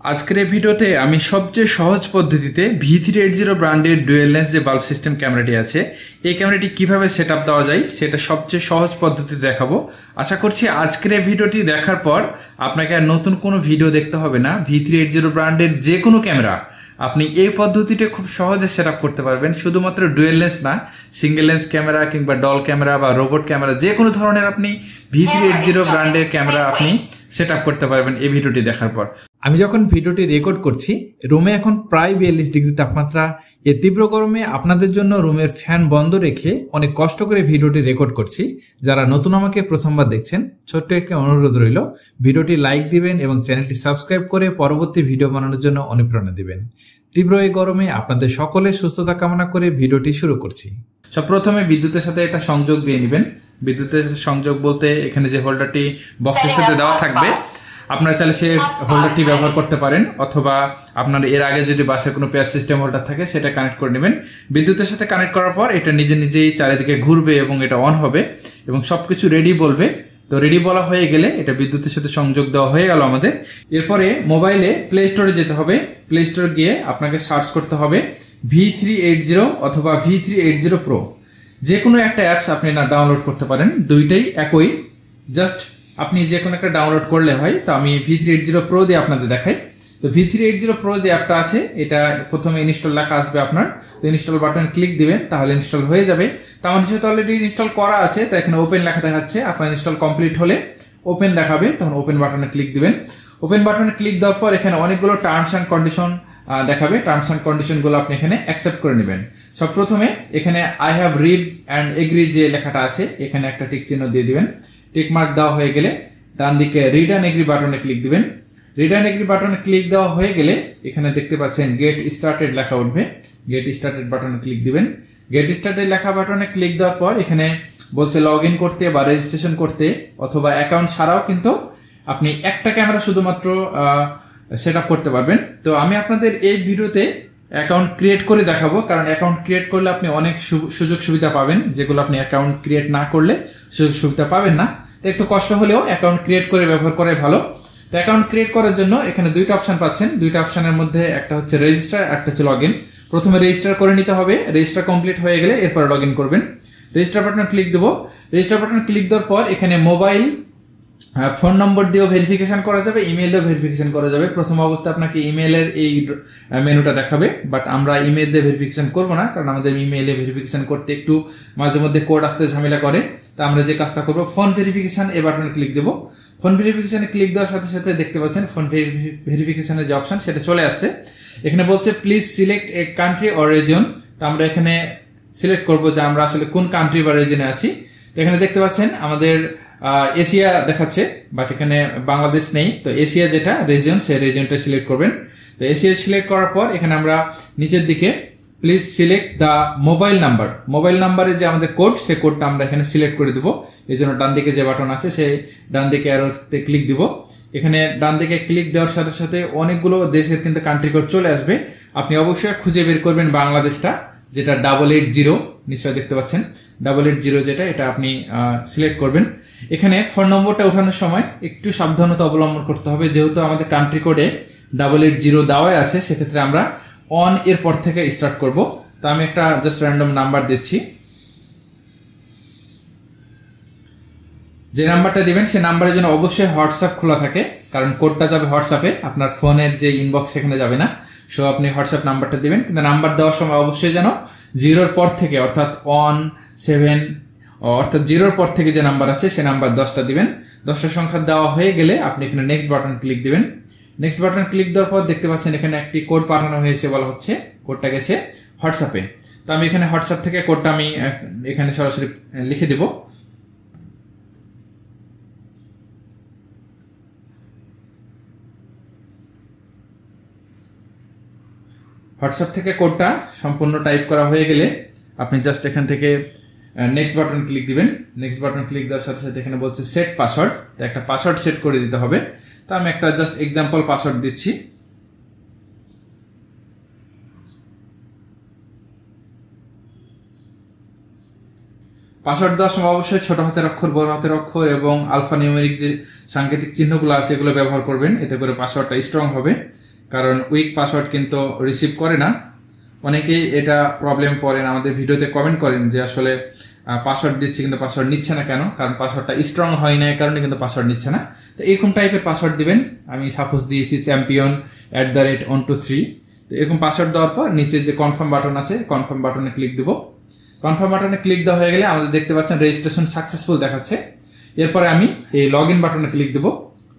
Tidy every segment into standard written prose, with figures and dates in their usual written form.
আজকের এই ভিডিওতে আমি সবচেয়ে সহজ পদ্ধতিতে V380 ব্র্যান্ডের ডুয়েল লেন্স যে বাল্ব সিস্টেম ক্যামেরাটি আছে এই ক্যামেরাটি কিভাবে সেটআপ দেওয়া যায় সেটা সবচেয়ে সহজ পদ্ধতিতে দেখাবো। আশা করছি আজকের এই ভিডিওটি দেখার পর আপনাকে আর নতুন কোনো ভিডিও দেখতে হবে না। V380 ব্র্যান্ডের যে কোনো ক্যামেরা আপনি এই পদ্ধতিতে খুব সহজে সেটআপ করতে পারবেন। শুধুমাত্র ডুয়েল লেন্স না, সিঙ্গেল লেন্স ক্যামেরা কিংবা ডল ক্যামেরা বা রোবট ক্যামেরা যে কোনো ধরনের আপনি V380 ব্র্যান্ডের ক্যামেরা আপনি সেটআপ করতে পারবেন এই ভিডিওটি দেখার পর। আমি যখন ভিডিওটি রেকর্ড করছি রুমে এখন প্রায় 42 ডিগ্রি তাপমাত্রা। এই তীব্র গরমে আপনাদের জন্য রুমের ফ্যান বন্ধ রেখে অনেক কষ্ট করে ভিডিওটি রেকর্ড করছি। যারা নতুন আমাকে প্রথমবার দেখছেন ছোট্ট একটা অনুরোধ রইল, ভিডিওটি লাইক দিবেন এবং চ্যানেলটি সাবস্ক্রাইব করে পরবর্তী ভিডিও বানানোর জন্য অনুপ্রেরণা দিবেন। তীব্র এই গরমে আপনাদের সকলের সুস্থতা কামনা করে ভিডিওটি শুরু করছি। সব প্রথমে বিদ্যুতের সাথে একটা সংযোগ দিয়ে নেবেন। বিদ্যুতের সাথে সংযোগ বলতে এখানে যে হোল্ডারটি বক্সের সাথে দেওয়া থাকবে আপনারা চাইলে সে হোল্ডারটি ব্যবহার করতে পারেন, অথবা আপনার এর আগে যদি বাসায় কোনো পেয়ার সিস্টেম হোল্ডার থাকে সেটা কানেক্ট করে নেবেন। বিদ্যুতের সাথে কানেক্ট করার পর এটা নিজে নিজেই চারিদিকে ঘুরবে এবং এটা অন হবে এবং সবকিছু রেডি বলবে। তো রেডি বলা হয়ে গেলে এটা বিদ্যুতের সাথে সংযোগ দেওয়া হয়ে গেল আমাদের। এরপরে মোবাইলে প্লে স্টোরে যেতে হবে। প্লে স্টোরে গিয়ে আপনাকে সার্চ করতে হবে V380 অথবা V380 Pro। যে কোনো একটা অ্যাপস আপনি না ডাউনলোড করতে পারেন, দুইটাই একই, জাস্ট আপনি যে কোনো একটা ডাউনলোড করলে হয়। তো আমি V380 Pro দিয়ে আপনাদের দেখাই। তো V380 Pro যে অ্যাপটা আছে এটা প্রথমে ইনস্টল লেখা আসবে আপনার, তো ইনস্টল বাটন ক্লিক দিবেন তাহলে ইনস্টল হয়ে যাবে। তো আমার যেহেতু অলরেডি ইনস্টল করা আছে তাই এখানে ওপেন লেখা দেখাচ্ছে। আপনার ইনস্টল কমপ্লিট হলে ওপেন দেখাবে, তখন ওপেন বাটনে ক্লিক দিবেন। ওপেন বাটনে ক্লিক দেওয়ার পর এখানে অনেকগুলো টার্মস অ্যান্ড কন্ডিশন দেখাবে। টার্মস অ্যান্ড কন্ডিশন গুলো আপনি এখানে অ্যাকসেপ্ট করে নেবেন। সব প্রথমে এখানে I have read and agree যে লেখাটা আছে এখানে একটা টিক চিহ্ন দিয়ে দিবেন। টিক মার্ক দেওয়া হয়ে গেলে ডান দিকে রিড অ্যান্ড এগ্রি বাটনে ক্লিক দিবেন। রিড অ্যান্ড এগ্রি বাটনে ক্লিক দেওয়া হয়ে গেলে এখানে দেখতে পাচ্ছেন গেট স্টার্টেড লেখা উঠবে। গেট স্টার্টেড বাটনে ক্লিক দিবেন। গেট স্টার্টেড লেখা বাটনে ক্লিক দেওয়ার পর এখানে বলছে লগ ইন করতে বা রেজিস্ট্রেশন করতে অথবা অ্যাকাউন্ট ছাড়াও কিন্তু আপনি একটা ক্যামেরা শুধুমাত্র সেট আপ করতে পারবেন। তো আমি আপনাদের এই ভিডিওতে অ্যাকাউন্ট ক্রিয়েট করে দেখাবো, কারণ অ্যাকাউন্ট ক্রিয়েট করলে আপনি অনেক সুযোগ সুবিধা পাবেন যেগুলো আপনি অ্যাকাউন্ট ক্রিয়েট না করলে সুযোগ সুবিধা পাবেন না। তো একটু কষ্ট হলেও অ্যাকাউন্ট ক্রিয়েট করে ব্যবহার করাই ভালো। তো অ্যাকাউন্ট ক্রিয়েট করার জন্য এখানে দুইটা অপশন পাচ্ছেন। দুইটা অপশনের মধ্যে একটা হচ্ছে রেজিস্টার, একটা হচ্ছে লগ ইন। প্রথমে রেজিস্টার করে নিতে হবে। রেজিস্টার কমপ্লিট হয়ে গেলে এরপর লগ ইন করবেন। রেজিস্টার বাটনে ক্লিক দেবো। রেজিস্টার বাটনে ক্লিক দেওয়ার পর এখানে মোবাইল ফোন নম্বর দিয়েও ভেরিফিকেশন করা যাবে, ইমেল দিয়েও ভেরিফিকেশন করা যাবে। প্রথম অবস্থায় আপনাকে ইমেলের এই মেনুটা দেখাবে, বাট আমরা ইমেল দিয়ে ভেরিফিকেশন করবো না, কারণ আমাদের ইমেইলে ভেরিফিকেশন করতে একটু মাঝে মধ্যে কোড আসতে ঝামেলা করে। তা আমরা যে কাজটা করবো ফোন ভেরিফিকেশন এই বাটনে ক্লিক দেবো। ফোন ভেরিফিকেশনে ক্লিক দেওয়ার সাথে সাথে দেখতে পাচ্ছেন ফোন ভেরিফিকেশনের যে অপশন সেটা চলে আসছে। এখানে বলছে please select a country or reason. তো আমরা এখানে সিলেক্ট করবো যে আমরা আসলে কোন কান্ট্রি বা রিজনে আছি। তো এখানে দেখতে পাচ্ছেন আমাদের এশিয়া দেখাচ্ছে, বাট এখানে বাংলাদেশ নেই। তো এশিয়া যেটা রিজন সেই রিজনটা সিলেক্ট করবেন। তো এশিয়া সিলেক্ট করার পর এখানে আমরা নিচের দিকে please select the mobile number, mobile নাম্বারে যে আমাদের কোড সেই কোডটা আমরা এখানে সিলেক্ট করে দিব। এই জন্য ডান দিকে যে বাটন আছে সেই ডান দিকে অ্যারোতে ক্লিক দিব। এখানে ডান দিকে ক্লিক দেওয়ার সাথে সাথে অনেকগুলো দেশের কিন্তু কান্ট্রি কোড চলে আসবে। আপনি অবশ্যই খুঁজে বের করবেন বাংলাদেশটা, যেটা 880 নিশ্চয় দেখতে পাচ্ছেন 880 যেটা, এটা আপনি সিলেক্ট করবেন। এখানে ফোন নম্বরটা ওঠানোর সময় একটু সাবধানতা অবলম্বন করতে হবে, যেহেতু আমাদের কান্ট্রি কোডে 880 দেওয়াই আছে, সেক্ষেত্রে আমরা অন এর পর থেকে স্টার্ট করব। তো আমি একটা জাস্ট র্যান্ডম নাম্বার দিচ্ছি। যে নাম্বারটা দিবেন সেই নাম্বারের জন্য অবশ্যই হোয়াটসঅ্যাপ খোলা থাকে, কারণ কোডটা যাবে হোয়াটসঅ্যাপে, আপনার ফোনের যে ইনবক্স সেখানে যাবে না। সো আপনি হোয়াটসঅ্যাপ নাম্বারটা দিবেন, কিন্তু নাম্বার দেওয়ার সময় অবশ্যই যেন 0-র পর থেকে অর্থাৎ 1, 7 অর্থাৎ 0-র পর থেকে যে নাম্বার আছে সে নাম্বার 10টা দিবেন। 10টা সংখ্যা দেওয়া হয়ে গেলে আপনি এখানে নেক্সট বাটন ক্লিক দিবেন। নেক্সট বাটন ক্লিক দেওয়ার পর দেখতে পাচ্ছেন এখানে একটি কোড পাঠানো হয়েছে, বলা হচ্ছে কোডটা গেছে হোয়াটসঅ্যাপে। তো আমি এখানে হোয়াটসঅ্যাপ থেকে কোডটা আমি এখানে সরাসরি লিখে দেব। হোয়াটসঅ্যাপ থেকে কোডটা সম্পূর্ণ টাইপ করা হয়ে গেলে আপনি জাস্ট এখান থেকে নেক্সট বাটন ক্লিক দিবেন। নেক্সট বাটন ক্লিক দেওয়ার সাথে সাথে এখানে বলছে সেট পাসওয়ার্ড, তো একটা পাসওয়ার্ড সেট করে দিতে হবে। তো আমি একটা জাস্ট এক্সাম্পল পাসওয়ার্ড দিচ্ছি। পাসওয়ার্ড দেওয়ার সময় অবশ্যই ছোট হাতের অক্ষর, বড় হাতের অক্ষর এবং আলফা নিউমেরিক যে সাংকেতিক চিহ্নগুলো আছে এগুলো ব্যবহার করবেন, এতে করে পাসওয়ার্ডটা স্ট্রং হবে। কারণ উইক পাসওয়ার্ড কিন্তু রিসিভ করে না। অনেকেই এটা প্রবলেম পড়েন, আমাদের ভিডিওতে কমেন্ট করেন যে আসলে পাসওয়ার্ড দিচ্ছি কিন্তু পাসওয়ার্ড নিচ্ছে না কেন, কারণ পাসওয়ার্ডটা স্ট্রং হয় না, এই কারণে কিন্তু পাসওয়ার্ড নিচ্ছে না। তো এরকম টাইপের পাসওয়ার্ড দিবেন। আমি সাপোজ দিয়েছি champion@123। তো এরকম পাসওয়ার্ড দেওয়ার পর নিচে যে কনফার্ম বাটন আছে, কনফার্ম বাটনে ক্লিক দিব। কনফার্ম বাটনে ক্লিক দেওয়া হয়ে গেলে আমাদের দেখতে পাচ্ছেন রেজিস্ট্রেশন সাকসেসফুল দেখাচ্ছে। এরপরে আমি এই লগ ইন বাটনে ক্লিক দেব।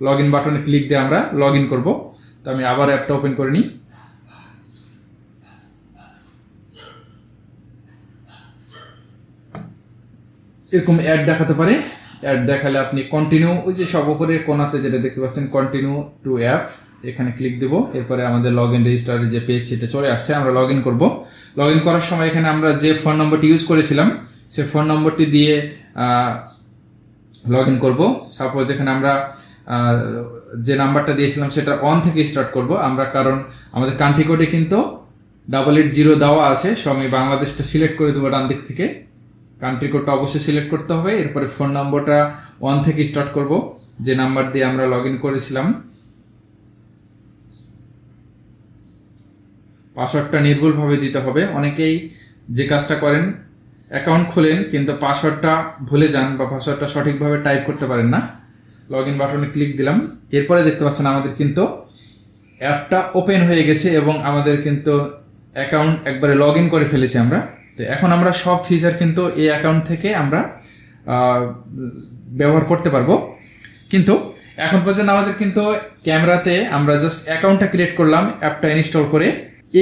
লগ ইন বাটনে ক্লিক দিয়ে আমরা লগ ইন করবো। তো আমি আবার অ্যাপটা ওপেন করে নিই। এরকম অ্যাড দেখাতে পারে। অ্যাড দেখালে আপনি কন্টিনিউ, ওই যে সব উপরে কোনাতে যেটা দেখতে পাচ্ছেন কন্টিনিউ টু অ্যাপ, এখানে ক্লিক দেব। এরপরে আমাদের লগ ইন রেজিস্টারের যে পেজ সেটা চলে আসছে। আমরা লগ ইন করবো। লগ ইন করার সময় এখানে আমরা যে ফোন নম্বরটি ইউজ করেছিলাম সেই ফোন নম্বরটি দিয়ে লগ ইন করবো। সাপোজ এখানে আমরা যে নাম্বারটা দিয়েছিলাম সেটা 1 থেকে স্টার্ট করব আমরা, কারণ আমাদের কান্ট্রি কোডে কিন্তু 880 দেওয়া আছে। সো আমি বাংলাদেশটা সিলেক্ট করে দেবো ডান দিক থেকে। কান্ট্রি কোডটা অবশ্যই সিলেক্ট করতে হবে। এরপরে ফোন নম্বরটা 1 থেকে স্টার্ট করব, যে নাম্বার দিয়ে আমরা লগ ইন করেছিলাম। পাসওয়ার্ডটা নির্ভুলভাবে দিতে হবে। অনেকেই যে কাজটা করেন, অ্যাকাউন্ট খোলেন কিন্তু পাসওয়ার্ডটা ভুলে যান বা পাসওয়ার্ডটা সঠিকভাবে টাইপ করতে পারেন না। লগ ইন বাটনে ক্লিক দিলাম। এরপরে দেখতে পাচ্ছেন আমাদের কিন্তু অ্যাপটা ওপেন হয়ে গেছে এবং আমাদের কিন্তু অ্যাকাউন্ট একবারে লগ ইন করে ফেলেছি আমরা। তো এখন আমরা সব ফিচার কিন্তু এই অ্যাকাউন্ট থেকে আমরা ব্যবহার করতে পারবো। কিন্তু এখন পর্যন্ত আমাদের কিন্তু ক্যামেরাতে আমরা জাস্ট অ্যাকাউন্টটা ক্রিয়েট করলাম অ্যাপটা ইনস্টল করে।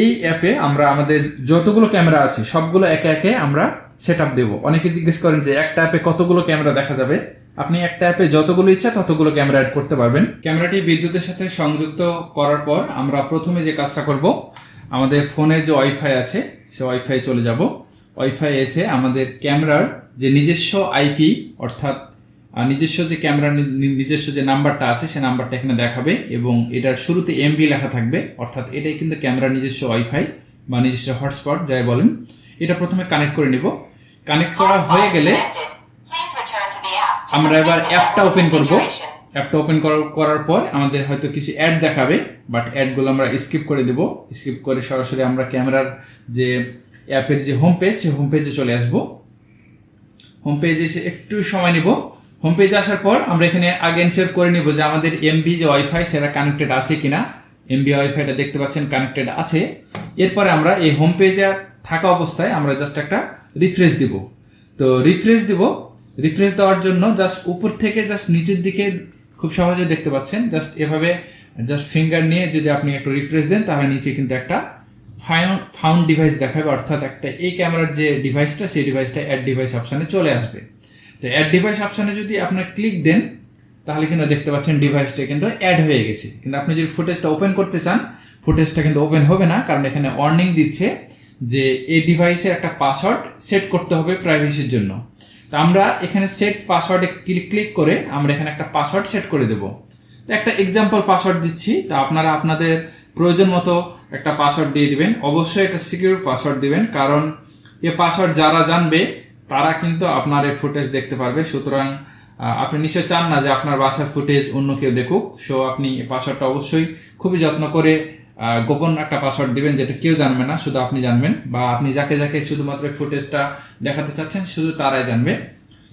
এই অ্যাপে আমরা আমাদের যতগুলো ক্যামেরা আছে সবগুলো একে একে আমরা সেট আপ দেবো। অনেকে জিজ্ঞেস করেন যে একটা অ্যাপে কতগুলো ক্যামেরা দেখা যাবে। আপনি একটা অ্যাপে যতগুলো ইচ্ছা ততগুলো ক্যামেরা অ্যাড করতে পারবেন। ক্যামেরাটি বিদ্যুতের সাথে সংযুক্ত করার পর আমরা প্রথমে যে কাজটা করব, আমাদের ফোনে যে ওয়াইফাই আছে সে ওয়াইফাই চলে যাব। ওয়াইফাই এসে আমাদের ক্যামেরার যে নিজস্ব আইপি, অর্থাৎ নিজস্ব যে ক্যামেরার নিজস্ব যে নাম্বারটা আছে সে নাম্বারটা এখানে দেখাবে এবং এটার শুরুতে এমবি লেখা থাকবে, অর্থাৎ এটাই কিন্তু ক্যামেরার নিজস্ব ওয়াইফাই বা নিজস্ব হটস্পট যাই বলেন। এটা প্রথমে কানেক্ট করে নিব। কানেক্ট করা হয়ে গেলে আমরা এবার অ্যাপটা ওপেন করব। অ্যাপটা ওপেন করার পর আমাদের হয়তো কিছু অ্যাড দেখাবে, বাট অ্যাডগুলো আমরা স্কিপ করে দেব। স্কিপ করে সরাসরি আমরা ক্যামেরার যে অ্যাপের যে হোম পেজ, সেই হোম পেজে চলে আসব। হোম পেজে এসে একটু সময় নিব। হোম পেজে আসার পর আমরা এখানে আগে এনশিওর করে নিব যে আমাদের এমবি যে ওয়াইফাই সেটা কানেক্টেড আছে কিনা। এমবি ওয়াইফাইটা দেখতে পাচ্ছেন কানেক্টেড আছে। এরপরে আমরা এই হোম পেজে থাকা অবস্থায় আমরা জাস্ট একটা রিফ্রেশ দিব। তো রিফ্রেশ দিব। রিফ্রেশ দেওয়ার জন্য জাস্ট উপর থেকে জাস্ট নিচের দিকে খুব সহজে দেখতে পাচ্ছেন, জাস্ট এভাবে জাস্ট ফিঙ্গার নিয়ে যদি আপনি একটু রিফ্রেশ দেন তাহলে নিচে কিন্তু একটা ফাউন্ড ডিভাইস দেখাবে, অর্থাৎ একটা এই ক্যামেরার যে ডিভাইসটা সেই ডিভাইসটা অ্যাড ডিভাইস অপশনে চলে আসবে। তো অ্যাড ডিভাইস অপশনে যদি আপনার ক্লিক দেন তাহলে কিন্তু দেখতে পাচ্ছেন ডিভাইসটা কিন্তু অ্যাড হয়ে গেছে। কিন্তু আপনি যদি ফুটেজটা ওপেন করতে চান ফুটেজটা কিন্তু ওপেন হবে না, কারণ এখানে ওয়ার্নিং দিচ্ছে যে এই ডিভাইসের একটা পাসওয়ার্ড সেট করতে হবে প্রাইভেসির জন্য। তো আমরা এখানে সেট পাসওয়ার্ডে ক্লিক করে আমরা এখানে একটা পাসওয়ার্ড সেট করে দেব। তো একটা এক্সাম্পল পাসওয়ার্ড দিচ্ছি। তো আপনারা আপনাদের প্রয়োজন মতো একটা পাসওয়ার্ড দিয়ে দিবেন। অবশ্যই একটা সিকিউর পাসওয়ার্ড দিবেন, কারণ এই পাসওয়ার্ড যারা জানবে তারা কিন্তু আপনার এই ফুটেজ দেখতে পারবে। সুতরাং আপনি নিশ্চয় চান না যে আপনার বাসার ফুটেজ অন্য কেউ দেখুক। সো আপনি এই পাসওয়ার্ডটা অবশ্যই খুবই যত্ন করে গোপন একটা পাসওয়ার্ড দিবেন, যেটা কেউ জানবে না, শুধু আপনি জানবেন, বা আপনি যাকে যাকে শুধুমাত্র ফুটেজটা দেখাতে চাচ্ছেন শুধু তারাই জানবে।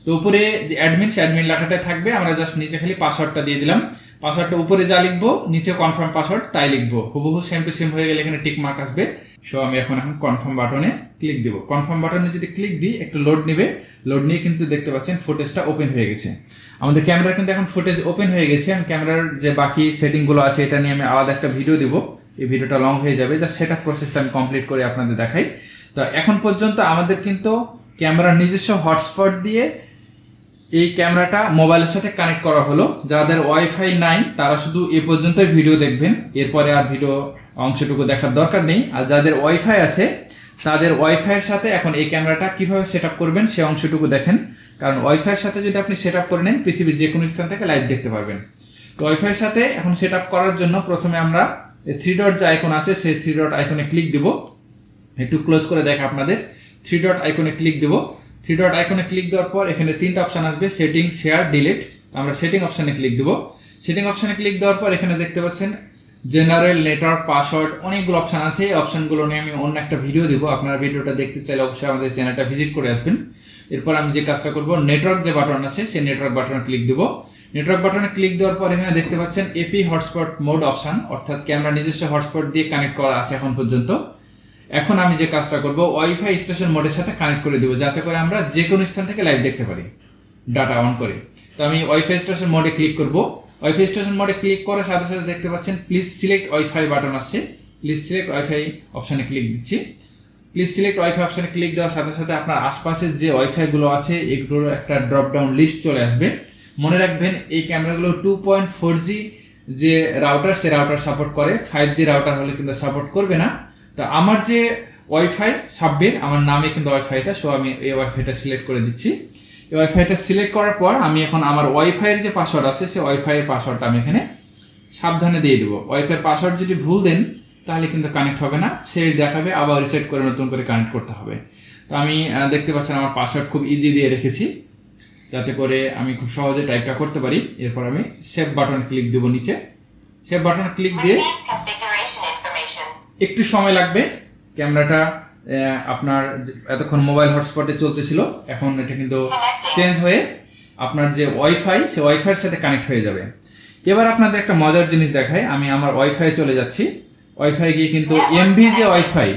তো উপরে যে অ্যাডমিন লেখাটা থাকবে, আমরা জাস্ট নিচে খালি পাসওয়ার্ডটা দিয়ে দিলাম। পাসওয়ার্ডটা উপরে যা লিখবো নিচে কনফার্ম পাসওয়ার্ড তাই লিখবো, হুবহু সেম টু সেম হয়ে গেলে এখানে টিক মার্ক আসবে। সো আমি এখন কনফার্ম বাটনে ক্লিক দিব। কনফার্ম বাটনে যদি ক্লিক দিই একটু লোড নেবে। লোড নিয়ে কিন্তু দেখতে পাচ্ছেন ফুটেজটা ওপেন হয়ে গেছে। আমাদের ক্যামেরা কিন্তু এখন ফুটেজ ওপেন হয়ে গেছে। আমি ক্যামেরার যে বাকি সেটিং গুলো আছে এটা নিয়ে আমি আলাদা একটা ভিডিও দিব। এই ভিডিওটা লং হয়ে যাবে, যা সেটআপ প্রসেসটা আমি কমপ্লিট করে আপনাদের দেখাই। তো এখন পর্যন্ত আমাদের কিন্তু ক্যামেরার নিজস্ব হটস্পট দিয়ে এই ক্যামেরাটা মোবাইলের সাথে কানেক্ট করা হলো। যাদের ওয়াইফাই নাই তারা শুধু এ পর্যন্ত ভিডিও দেখবেন, এরপরে আর ভিডিও অংশটুকু দেখার দরকার নেই। আর যাদের ওয়াইফাই আছে তাদের ওয়াইফাইয়ের সাথে এখন এই ক্যামেরাটা কিভাবে সেটআপ করবেন সে অংশটুকু দেখেন, কারণ ওয়াইফাইয়ের সাথে যদি আপনি সেটআপ করে নেন পৃথিবীর যে কোনো স্থান থেকে লাইভ দেখতে পারবেন। তো ওয়াইফাইয়ের সাথে এখন সেটআপ করার জন্য প্রথমে আমরা থ্রি ডট যে আইকন আছে সেই থ্রি ডট আইকনে ক্লিক দিব। একটু ক্লোজ করে দেখা আপনাদের। থ্রি ডট আইকনে ক্লিক দিব। থ্রি ডট আইকনে ক্লিক দেওয়ার পর এখানে তিনটা অপশন আসবে, সেটিং, শেয়ার, ডিলিট। আমরা সেটিং অপশনে ক্লিক দিব। সেটিং অপশনে ক্লিক দেওয়ার পর এখানে দেখতে পাচ্ছেন জেনারেল, নেটওয়ার্ক, পাসওয়ার্ড, অনেকগুলো অপশন আছে। এই অপশনগুলো নিয়ে আমি অন্য একটা ভিডিও দিব। আপনারা ভিডিওটা দেখতে চাইলে অবশ্যই আমাদের চ্যানেলটা ভিজিট করে আসবেন। এরপর আমি যে কাজটা করব, নেটওয়ার্ক যে বাটন আছে সেই নেটওয়ার্ক বাটনে ক্লিক দেব। নেটওয়ার্ক বাটনে ক্লিক দেওয়ার পর এখানে দেখতে পাচ্ছেন এপি হটস্পট মোড অপশন, অর্থাৎ ক্যামেরা নিজস্ব হটস্পট দিয়ে কানেক্ট করা আছে এখন পর্যন্ত। এখন আমি যে কাজটা করব, ওয়াইফাই স্টেশন মোডের সাথে কানেক্ট করে দিব, যাতে করে আমরা যে কোনো স্থান থেকে লাইভ দেখতে পারি ডাটা অন করে। তো আমি ওয়াইফাই স্টেশন মোডে ক্লিক করব। ওয়াইফাই স্টেশন মোডে ক্লিক করার সাথে সাথে দেখতে পাচ্ছেন প্লিজ সিলেক্ট ওয়াইফাই বাটন আসছে। প্লিজ সিলেক্ট ওয়াইফাই অপশনে ক্লিক দিচ্ছি। প্লিজ সিলেক্ট ওয়াইফাই অপশনে ক্লিক দেওয়ার সাথে সাথে আপনার আশপাশের যে ওয়াইফাই গুলো আছে এগুলোর একটা ড্রপ ডাউন লিস্ট চলে আসবে। মনে রাখবেন এই ক্যামেরাগুলো 2.4G যে রাউটার, সে রাউটার সাপোর্ট করে, 5G রাউটার হলে কিন্তু সাপোর্ট করবে না। তো আমার যে ওয়াইফাই সাব্বির, আমার নামে কিন্তু ওয়াইফাইটা, সো আমি এই ওয়াইফাইটা সিলেক্ট করে দিচ্ছি। এই ওয়াইফাইটা সিলেক্ট করার পর আমি এখন আমার ওয়াইফাই এর যে পাসওয়ার্ড আছে সেই ওয়াইফাই এর পাসওয়ার্ডটা আমি এখানে সাবধানে দিয়ে দেবো। ওয়াইফাই পাসওয়ার্ড যদি ভুল দেন তাহলে কিন্তু কানেক্ট হবে না, সে দেখাবে, আবার রিসেট করে নতুন করে কানেক্ট করতে হবে। তো আমি দেখতে পাচ্ছেন আমার পাসওয়ার্ড খুব ইজি দিয়ে রেখেছি, যাতে করে আমি খুব সহজে টাইপটা করতে পারি। এরপর আমি সেভ বাটন ক্লিক দেব নিচে। সেভ বাটন ক্লিক দিয়ে একটু সময় লাগবে। ক্যামেরাটা আপনার এতক্ষণ মোবাইল হটস্পটে চলতেছিল, এখন এটা কিন্তু চেঞ্জ হয়ে আপনার যে ওয়াইফাই, সে ওয়াইফাইয়ের সাথে কানেক্ট হয়ে যাবে। এবার আপনাদের একটা মজার জিনিস দেখাই, আমি আমার ওয়াইফাই চলে যাচ্ছি। ওয়াইফাই গিয়ে কিন্তু এমভি যে ওয়াইফাই,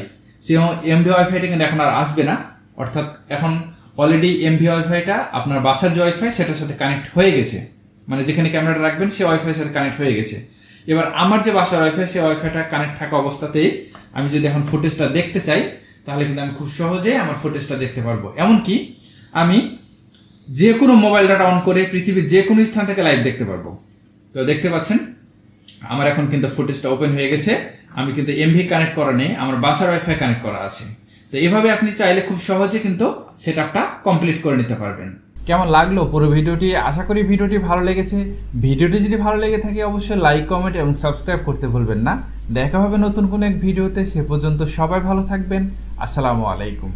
সে এমভি ওয়াইফাইটা কিন্তু এখন আর আসবে না, অর্থাৎ এখন অলরেডি এমভি ওয়াইফাইটা আপনার বাসার যে ওয়াইফাই সেটার সাথে কানেক্ট হয়ে গেছে, মানে যেখানে ক্যামেরাটা রাখবেন সে ওয়াইফাইয়ের সাথে কানেক্ট হয়ে গেছে। এবার আমার যে বাসার ওয়াইফাই, সেই ওয়াইফাইটা কানেক্ট থাকা অবস্থাতেই আমি যদি এখন ফুটেজটা দেখতে চাই তাহলে কিন্তু আমি খুব সহজে আমার ফুটেজটা দেখতে পারবো। এমনকি আমি যে কোনো মোবাইল ডাটা অন করে পৃথিবীর যে কোনো স্থান থেকে লাইভ দেখতে পারবো। তো দেখতে পাচ্ছেন আমার এখন কিন্তু ফুটেজটা ওপেন হয়ে গেছে। আমি কিন্তু এমভি কানেক্ট করা নেই, আমার বাসার ওয়াইফাই কানেক্ট করা আছে। তো এভাবে আপনি চাইলে খুব সহজে কিন্তু সেটআপটা কমপ্লিট করে নিতে পারবেন। কেমন লাগলো পুরো ভিডিওটি? আশা করি ভিডিওটি ভালো লেগেছে। ভিডিওটি যদি ভালো লেগে থাকে অবশ্যই লাইক, কমেন্ট এবং সাবস্ক্রাইব করতে ভুলবেন না। দেখা হবে নতুন কোনো এক ভিডিওতে। সে পর্যন্ত সবাই ভালো থাকবেন। আসসালামু আলাইকুম।